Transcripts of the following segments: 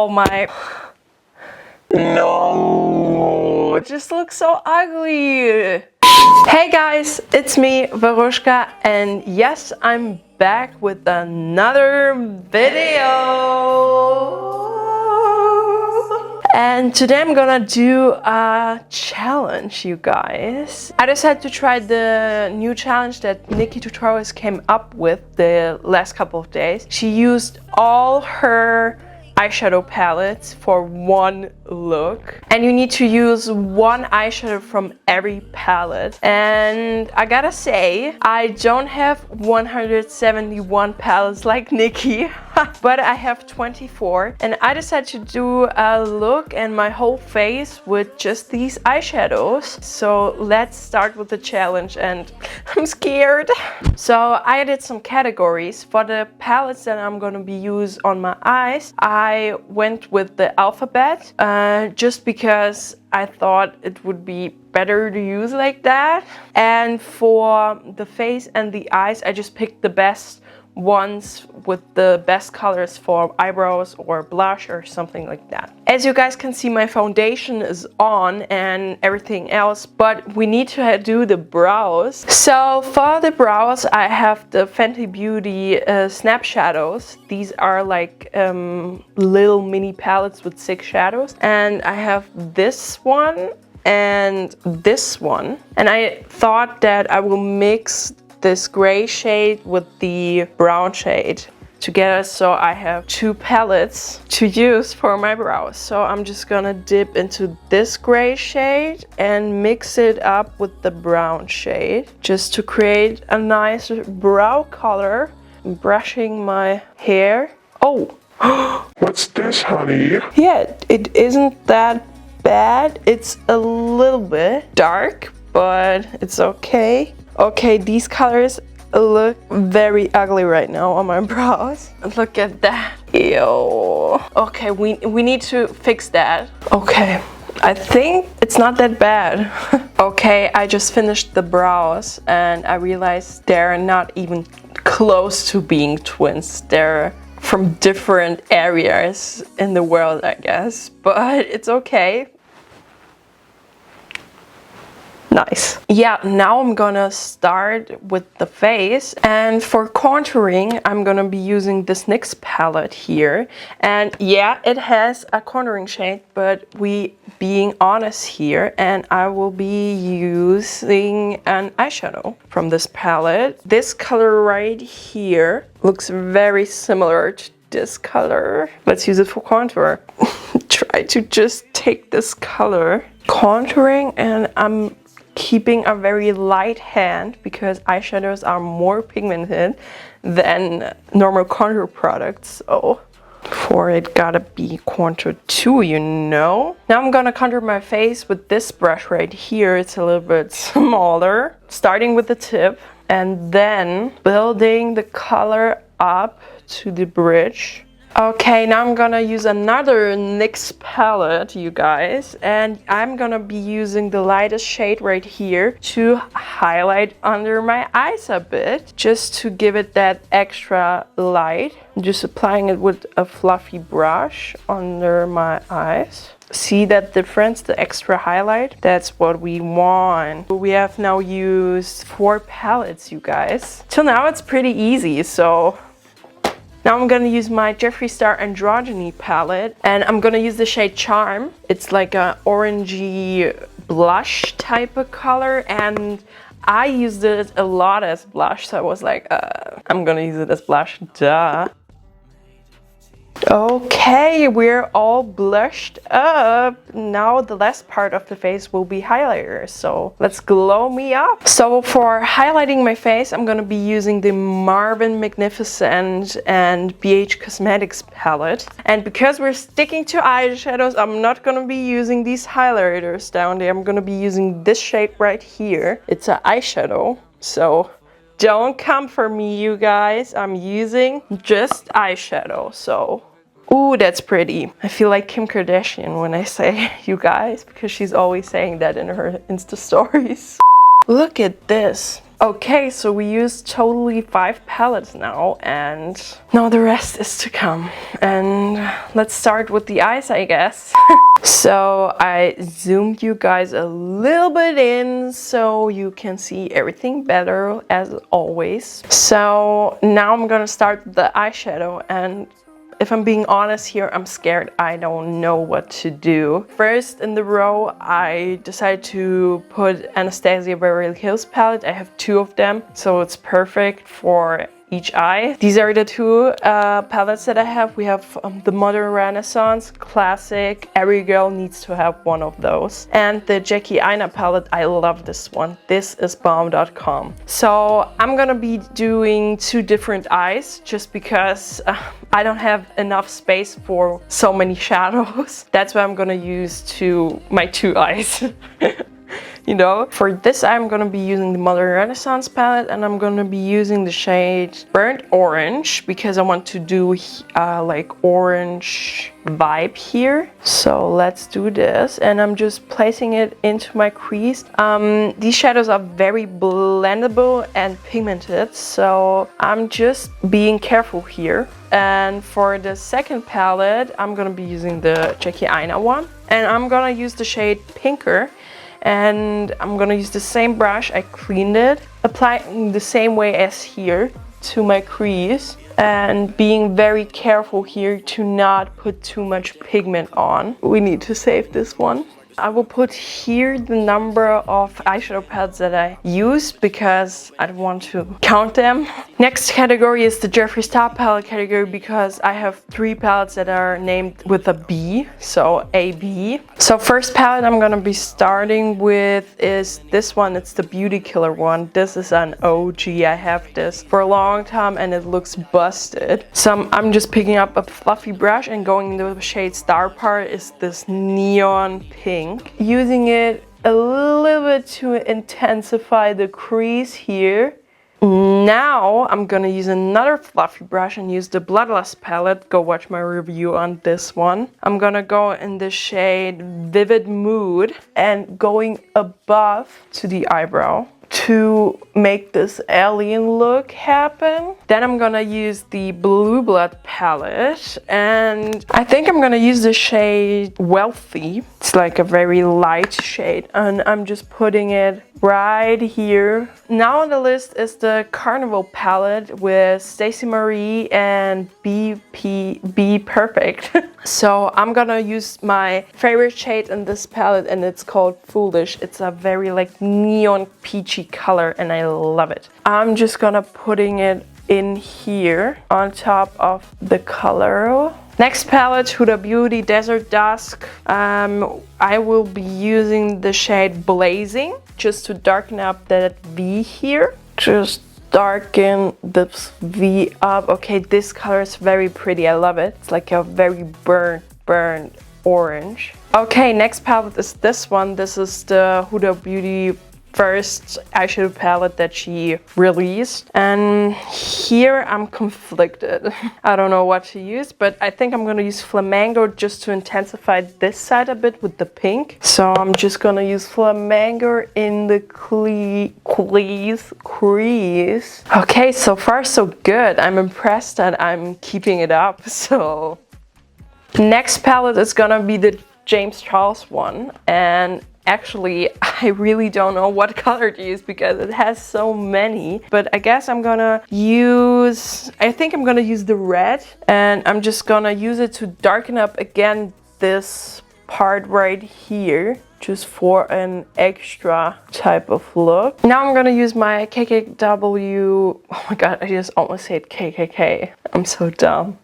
Oh my. No, it just looks so ugly. Hey guys, it's me, Verushka, and yes, I'm back with another video. And today I'm gonna do a challenge, you guys. I decided to try the new challenge that NikkieTutorials came up with the last couple of days. She used all her eyeshadow palettes for one look, and you need to use one eyeshadow from every palette. And I gotta say, I don't have 171 palettes like Nikkie, but I have 24, and I decided to do a look and my whole face with just these eyeshadows. So let's start with the challenge, and I'm scared. So I did some categories for the palettes that I'm gonna be used on my eyes. I went with the alphabet just because I thought it would be better to use like that. And for the face and the eyes, I just picked the best ones with the best colors for eyebrows or blush or something like that. As you guys can see, my foundation is on and everything else, but we need to do the brows. So for the brows, I have the Fenty Beauty Snap Shadows. These are like little mini palettes with 6 shadows, and I have this one and this one, and I thought that I will mix this gray shade with the brown shade together, so I have 2 palettes to use for my brows. So I'm just gonna dip into this gray shade and mix it up with the brown shade just to create a nice brow color. I'm brushing my hair. Oh! What's this, honey? Yeah, it isn't that bad. It's a little bit dark, but it's okay. Okay, these colors look very ugly right now on my brows. Look at that. Ew. Okay, we need to fix that. Okay, I think it's not that bad. Okay, I just finished the brows and I realized they're not even close to being twins. They're from different areas in the world, I guess, but it's okay. Nice. Yeah, now I'm gonna start with the face, and for contouring I'm gonna be using this NYX palette here. And yeah, it has a contouring shade, but we being honest here, and I will be using an eyeshadow from this palette. This color right here looks very similar to this color. Let's use it for contour. Try to just take this color contouring, and I'm keeping a very light hand because eyeshadows are more pigmented than normal contour products. So for it gotta be contour too, you know. Now I'm gonna contour my face with this brush right here. It's a little bit smaller, starting with the tip and then building the color up to the bridge. Okay, now I'm gonna use another NYX palette, you guys, and I'm gonna be using the lightest shade right here to highlight under my eyes a bit, just to give it that extra light. I'm just applying it with a fluffy brush under my eyes. See that difference, the extra highlight? That's what we want. We have now used 4 palettes, you guys. Till now it's pretty easy, so now I'm gonna use my Jeffree Star Androgyny palette, and I'm gonna use the shade Charm. It's like a orangey blush type of color, and I used it a lot as blush, so I was like, I'm gonna use it as blush, duh. Okay, we're all blushed up. Now the last part of the face will be highlighter, so let's glow me up. So for highlighting my face, I'm gonna be using the Marvin Magnificent and BH Cosmetics palette. And because we're sticking to eyeshadows, I'm not gonna be using these highlighters down there. I'm gonna be using this shade right here. It's an eyeshadow, so don't come for me, you guys. I'm using just eyeshadow, so. Ooh, that's pretty. I feel like Kim Kardashian when I say you guys, because she's always saying that in her Insta stories. Look at this. Okay, so we used totally 5 palettes now, and now the rest is to come. And let's start with the eyes, I guess. So I zoomed you guys a little bit in so you can see everything better as always. So now I'm gonna start with the eyeshadow, and if I'm being honest here, I'm scared. I don't know what to do. First in the row, I decided to put Anastasia Beverly Hills palette. I have 2 of them, so it's perfect for each eye. These are the 2 palettes that I have. We have the Modern Renaissance Classic. Every girl needs to have one of those. And the Jackie Aina palette. I love this one. This is bomb.com. So I'm gonna be doing 2 different eyes just because I don't have enough space for so many shadows. That's why I'm gonna use my 2 eyes. You know, for this I'm gonna be using the Modern Renaissance palette, and I'm gonna be using the shade Burnt Orange because I want to do like orange vibe here. So let's do this, and I'm just placing it into my crease. These shadows are very blendable and pigmented, so I'm just being careful here. And for the second palette, I'm gonna be using the Jackie Aina one, and I'm gonna use the shade Pinker. And I'm gonna use the same brush. I cleaned it, applying the same way as here to my crease, and being very careful here to not put too much pigment on. We need to save this one. I will put here the number of eyeshadow palettes that I used because I don't want to count them. Next category is the Jeffree Star palette category because I have 3 palettes that are named with a B, so AB. So first palette I'm gonna be starting with is this one. It's the Beauty Killer one. This is an OG. I have this for a long time and it looks busted. So I'm just picking up a fluffy brush and going into the shade Star Part is this neon pink. Using it a little bit to intensify the crease here. Now I'm gonna use another fluffy brush and use the Bloodlust palette. Go watch my review on this one. I'm gonna go in the shade Vivid Mood and going above to the eyebrow to make this alien look happen. Then I'm gonna use the Blue Blood palette, and I think I'm gonna use the shade Wealthy. It's like a very light shade, and I'm just putting it right here. Now on the list is the Carnival palette with Stacey Marie and BPB Perfect. So I'm gonna use my favorite shade in this palette, and it's called Foolish. It's a very like neon peachy color and I love it. I'm just gonna putting it in here on top of the color. Next palette, Huda Beauty Desert Dusk. I will be using the shade Blazing just to darken up that V here. Just darken this V up. Okay, this color is very pretty. I love it. It's like a very burnt orange. Okay, next palette is this one. This is the Huda Beauty first eyeshadow palette that she released, and here I'm conflicted. I don't know what to use, but I think I'm gonna use Flamingo just to intensify this side a bit with the pink. So I'm just gonna use Flamingo in the crease. Okay, so far so good. I'm impressed that I'm keeping it up. So next palette is gonna be the James Charles one, and actually, I really don't know what color to use because it has so many, but I guess I'm gonna use, I think I'm gonna use the red, and I'm just gonna use it to darken up again this part right here, just for an extra type of look. Now I'm gonna use my KKW, oh my god, I just almost said KKK. I'm so dumb.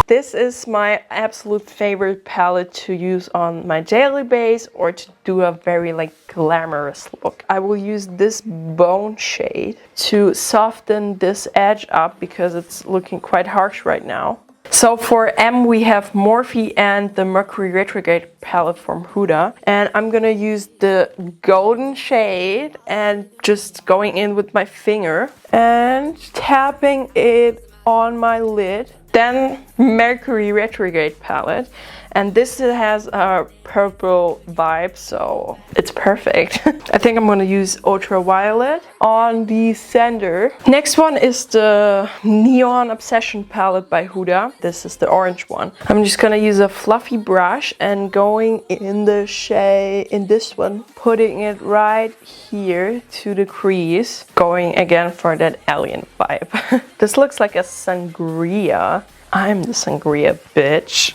This is my absolute favorite palette to use on my daily base or to do a very like glamorous look. I will use this Bone shade to soften this edge up because it's looking quite harsh right now. So for M we have Morphe and the Mercury Retrograde palette from Huda, and I'm gonna use the golden shade and just going in with my finger and tapping it on my lid. Then Mercury Retrograde palette. And this has a purple vibe, so it's perfect. I think I'm gonna use Ultraviolet on the center. Next one is the Neon Obsession palette by Huda. This is the orange one. I'm just gonna use a fluffy brush and going in the shade, in this one, putting it right here to the crease. Going again for that alien vibe. This looks like a sangria. I'm the sangria bitch.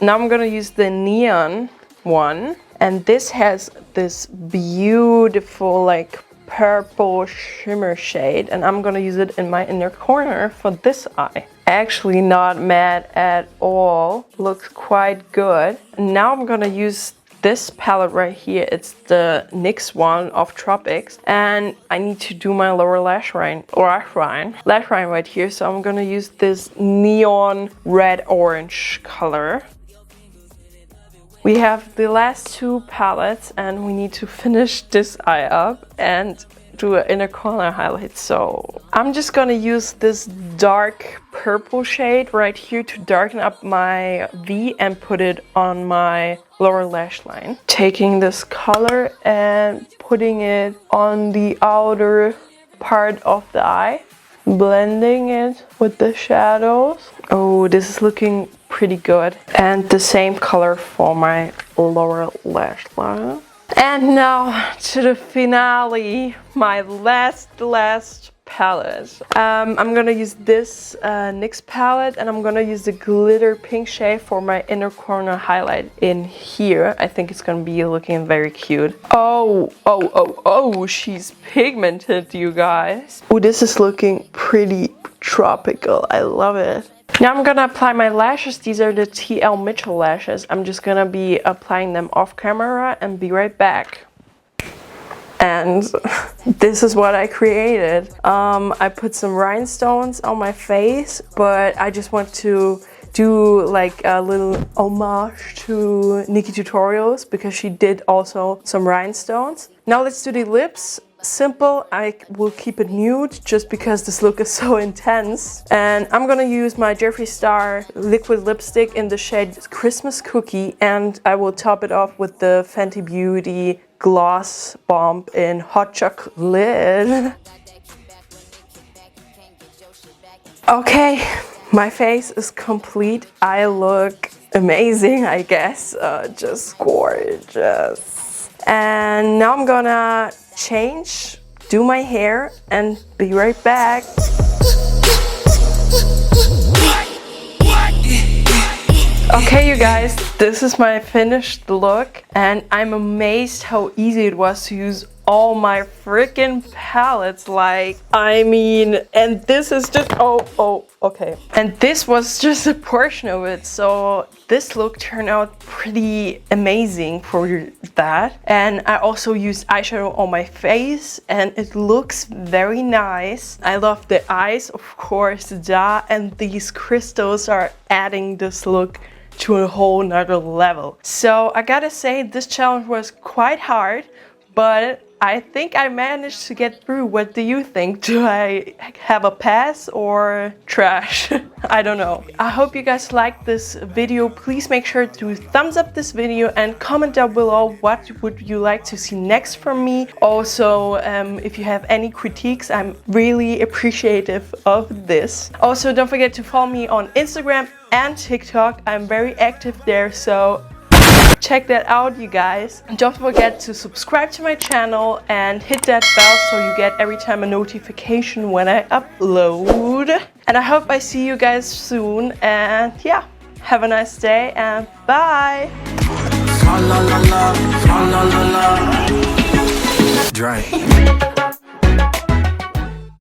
Now I'm gonna use the neon one, and this has this beautiful like purple shimmer shade, and I'm gonna use it in my inner corner for this eye. Actually not mad at all, looks quite good. And now I'm gonna use this palette right here. It's the NYX one of Tropics, and I need to do my lower lash line right here. So I'm gonna use this neon red orange color. We have the last two palettes, and we need to finish this eye up and do an inner corner highlight. So I'm just gonna use this dark purple shade right here to darken up my V and put it on my lower lash line. Taking this color and putting it on the outer part of the eye, blending it with the shadows. Oh, this is looking pretty good. And the same color for my lower lash line. And now to the finale, my last palette. I'm gonna use this NYX palette, and I'm gonna use the glitter pink shade for my inner corner highlight in here. I think it's gonna be looking very cute. Oh, she's pigmented, you guys. Oh, this is looking pretty tropical. I love it. Now I'm gonna apply my lashes. These are the TL Mitchell lashes. I'm just gonna be applying them off camera and be right back. And this is what I created. I put some rhinestones on my face, but I just want to do like a little homage to NikkieTutorials because she did also some rhinestones. Now let's do the lips. Simple, I will keep it nude just because this look is so intense. And I'm gonna use my Jeffree Star liquid lipstick in the shade Christmas Cookie, and I will top it off with the Fenty Beauty Gloss Bomb in Hot Chocolate. Okay, my face is complete. I look amazing, I guess. Just gorgeous. And now I'm gonna change, do my hair, and be right back. Okay, you guys, this is my finished look, and I'm amazed how easy it was to use all my freaking palettes. Like, I mean, and this is just, okay. And this was just a portion of it, so this look turned out pretty amazing for that. And I also used eyeshadow on my face, and it looks very nice. I love the eyes, of course, and these crystals are adding this look to a whole nother level. So I gotta say, this challenge was quite hard, but I think I managed to get through. What do you think? Do I have a pass or trash? I don't know. I hope you guys liked this video. Please make sure to thumbs up this video and comment down below what would you like to see next from me. Also, if you have any critiques, I'm really appreciative of this. Also, don't forget to follow me on Instagram and TikTok. I'm very active there, so check that out, you guys. And don't forget to subscribe to my channel and hit that bell so you get every time a notification when I upload. And I hope I see you guys soon, and yeah, have a nice day and bye. Dre.